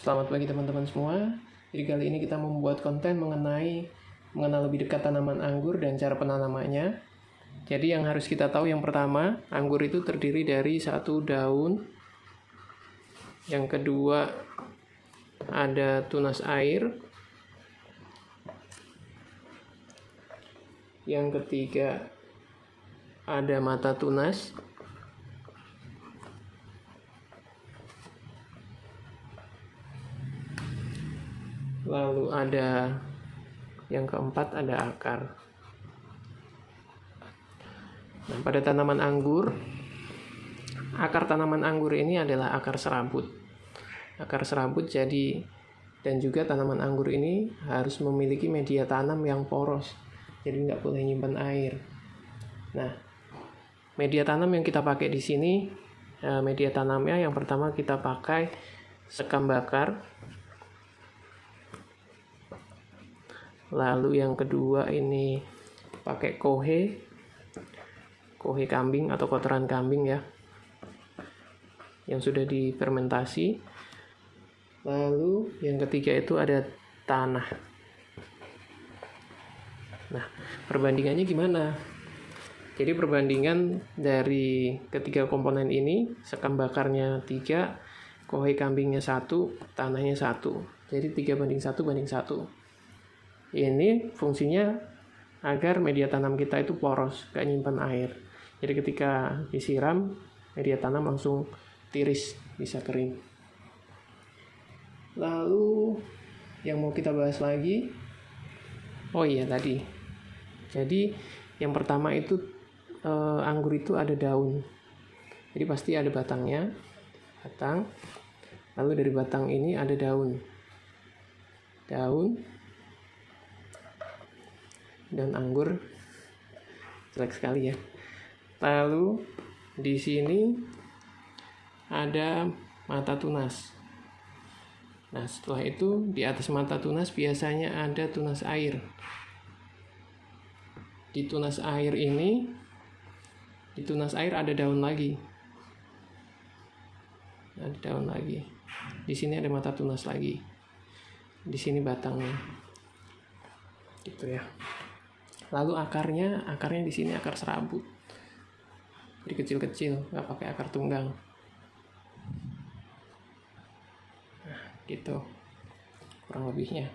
Selamat pagi teman-teman semua. Jadi kali ini kita membuat konten mengenal lebih dekat tanaman anggur dan cara penanamannya. Jadi yang harus kita tahu yang pertama, anggur itu terdiri dari satu daun. Yang kedua ada tunas air. Yang ketiga ada mata tunas. Lalu ada yang keempat ada akar. Nah, pada tanaman anggur, akar tanaman anggur ini adalah akar serabut. Akar serabut dan juga tanaman anggur ini harus memiliki media tanam yang poros. Jadi nggak boleh nyimpan air. Nah, media tanam yang kita pakai di sini, media tanamnya yang pertama kita pakai sekam bakar. Lalu yang kedua ini pakai kohe kambing atau kotoran kambing ya, yang sudah difermentasi. Lalu yang ketiga itu ada tanah. Nah, perbandingannya gimana? Jadi perbandingan dari ketiga komponen ini, sekam bakarnya 3, kohe kambingnya 1, tanahnya 1. Jadi 3:1:1. Ini fungsinya agar media tanam kita itu poros, gak nyimpan air. Jadi ketika disiram, media tanam langsung tiris, bisa kering. Lalu yang mau kita bahas lagi, oh iya tadi. Jadi yang pertama itu anggur itu ada daun. Jadi pasti ada batang. Lalu dari batang ini ada daun. Dan anggur jelek sekali ya. Lalu di sini ada mata tunas. Nah, setelah itu di atas mata tunas biasanya ada tunas air. Di tunas air ada daun lagi. Ada daun lagi. Di sini ada mata tunas lagi. Di sini batangnya. Gitu ya. Lalu akarnya di sini akar serabut. Jadi kecil-kecil, nggak pakai akar tunggang. Nah, gitu. Kurang lebihnya.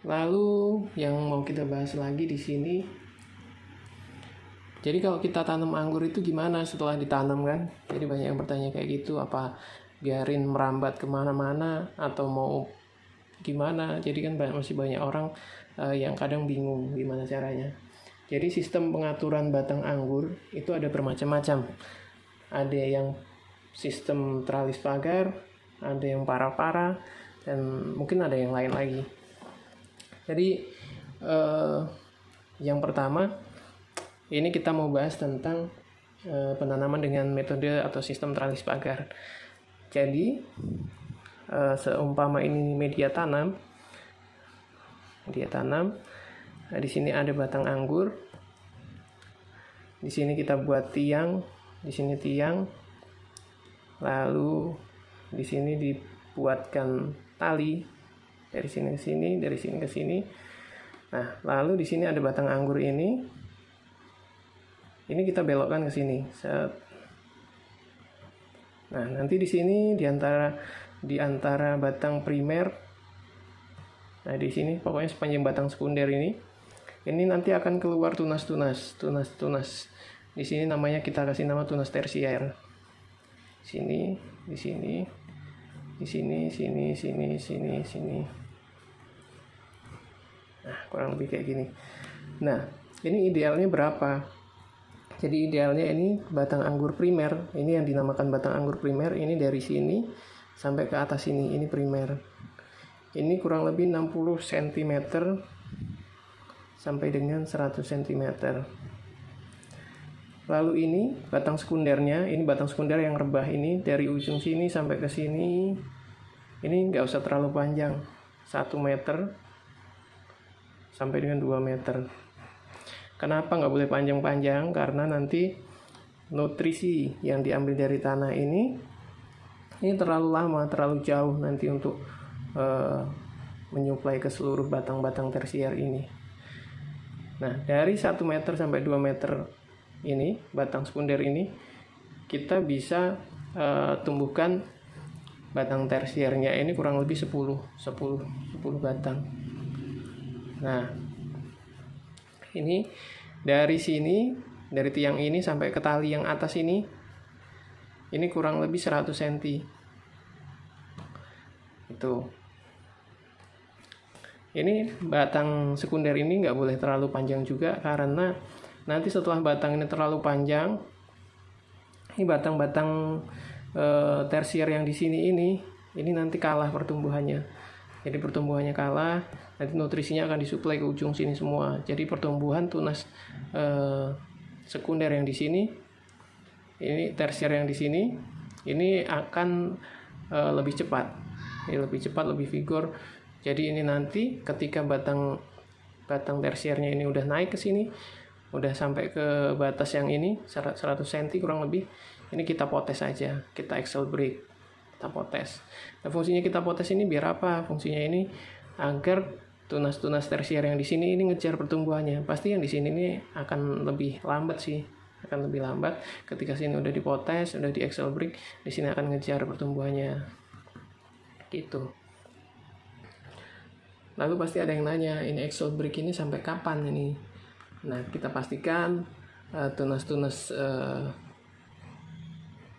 Lalu yang mau kita bahas lagi di sini. Jadi kalau kita tanam anggur itu gimana setelah ditanam kan? Jadi banyak yang bertanya kayak gitu, apa biarin merambat kemana-mana atau mau gimana? Jadi kan masih banyak orang yang kadang bingung gimana caranya. Jadi sistem pengaturan batang anggur itu ada bermacam-macam. Ada yang sistem teralis pagar, ada yang para-para, dan mungkin ada yang lain lagi. Jadi yang pertama ini kita mau bahas tentang penanaman dengan metode atau sistem teralis pagar. Jadi seumpama ini media tanam. Nah, di sini ada batang anggur. Di sini kita buat tiang, di sini tiang. Lalu di sini dibuatkan tali dari sini ke sini, dari sini ke sini. Nah, lalu di sini ada batang anggur ini. Ini kita belokkan ke sini. Nah, nanti di sini di antara batang primer. Nah, di sini pokoknya sepanjang batang sekunder ini nanti akan keluar tunas-tunas. Di sini namanya kita kasih nama tunas tersier. Sini, di sini, di sini, sini. Nah, kurang lebih kayak gini. Nah, ini idealnya berapa? Jadi idealnya ini batang anggur primer. Ini yang dinamakan batang anggur primer. Ini dari sini sampai ke atas ini primer. Ini kurang lebih 60 cm sampai dengan 100 cm. Lalu ini batang sekundernya, ini batang sekunder yang rebah ini dari ujung sini sampai ke sini. Ini nggak usah terlalu panjang, 1 meter sampai dengan 2 meter. Kenapa nggak boleh panjang-panjang? Karena nanti nutrisi yang diambil dari tanah ini Ini terlalu lama, terlalu jauh nanti untuk menyuplai ke seluruh batang-batang tersier ini. Nah, dari 1 meter sampai 2 meter ini, batang sekunder ini, kita bisa tumbuhkan batang tersiernya ini kurang lebih 10 batang. Nah, ini dari sini, dari tiang ini sampai ke tali yang atas ini kurang lebih 100 cm. Itu. Ini batang sekunder ini nggak boleh terlalu panjang juga, karena nanti setelah batang ini terlalu panjang, ini batang-batang tersier yang di sini ini nanti kalah pertumbuhannya. Jadi pertumbuhannya kalah, nanti nutrisinya akan disuplai ke ujung sini semua. Jadi pertumbuhan tunas sekunder yang di sini, ini tersier yang di sini, ini akan lebih cepat. Ini lebih cepat, lebih vigor. Jadi ini nanti ketika batang tersiernya ini udah naik ke sini, udah sampai ke batas yang ini 100 cm kurang lebih, ini kita potes aja, kita axle break, kita potes. Nah, fungsinya kita potes ini biar apa? Fungsinya ini agar tunas-tunas tersier yang di sini ini ngejar pertumbuhannya. Pasti yang di sini ini akan lebih lambat sih, akan lebih lambat. Ketika sini udah dipotes, udah di axle break, di sini akan ngejar pertumbuhannya. Gitu. Lalu pasti ada yang nanya, ini axle break ini sampai kapan ini? Nah, kita pastikan tunas-tunas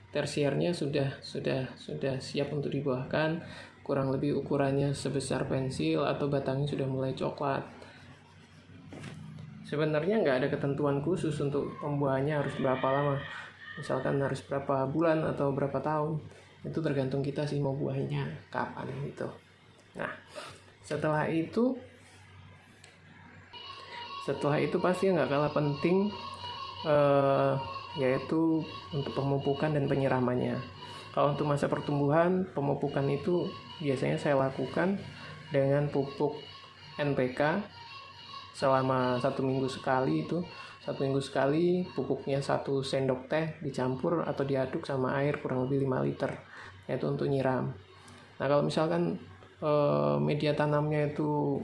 tersiernya sudah siap untuk dibuahkan, kurang lebih ukurannya sebesar pensil atau batangnya sudah mulai coklat. Sebenarnya nggak ada ketentuan khusus untuk pembuahannya harus berapa lama, misalkan harus berapa bulan atau berapa tahun, itu tergantung kita sih mau buahnya kapan gitu. Nah, setelah itu pasti nggak kalah penting yaitu untuk pemupukan dan penyiramannya. Kalau untuk masa pertumbuhan, pemupukan itu biasanya saya lakukan dengan pupuk NPK selama 1 minggu sekali. Itu 1 minggu sekali, pupuknya 1 sendok teh dicampur atau diaduk sama air kurang lebih 5 liter, yaitu untuk nyiram. Nah, kalau misalkan media tanamnya itu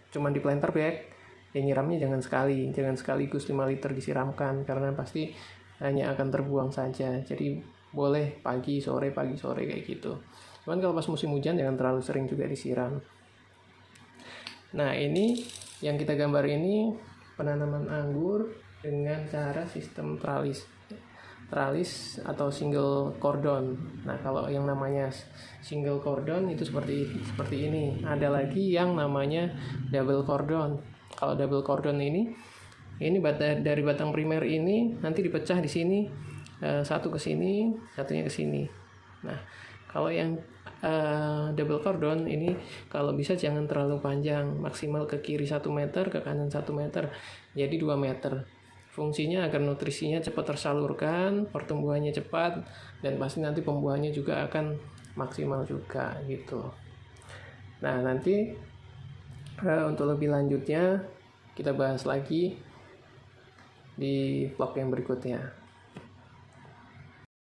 cuma di planter bag, ya nyiramnya jangan sekaligus 5 liter disiramkan, karena pasti hanya akan terbuang saja. Jadi boleh pagi sore kayak gitu. Cuman kalau pas musim hujan jangan terlalu sering juga disiram. Nah, ini yang kita gambar ini penanaman anggur dengan cara sistem tralis atau single cordon. Nah, kalau yang namanya single cordon itu seperti ini. Ada lagi yang namanya double cordon. Kalau double cordon ini dari batang primer ini nanti dipecah di sini, satu ke sini, satunya ke sini. Nah, kalau yang double cordon ini kalau bisa jangan terlalu panjang, maksimal ke kiri 1 meter, ke kanan 1 meter, jadi 2 meter. Fungsinya agar nutrisinya cepat tersalurkan, pertumbuhannya cepat, dan pasti nanti pembuahannya juga akan maksimal juga gitu. Nah, nanti untuk lebih lanjutnya kita bahas lagi di vlog yang berikutnya.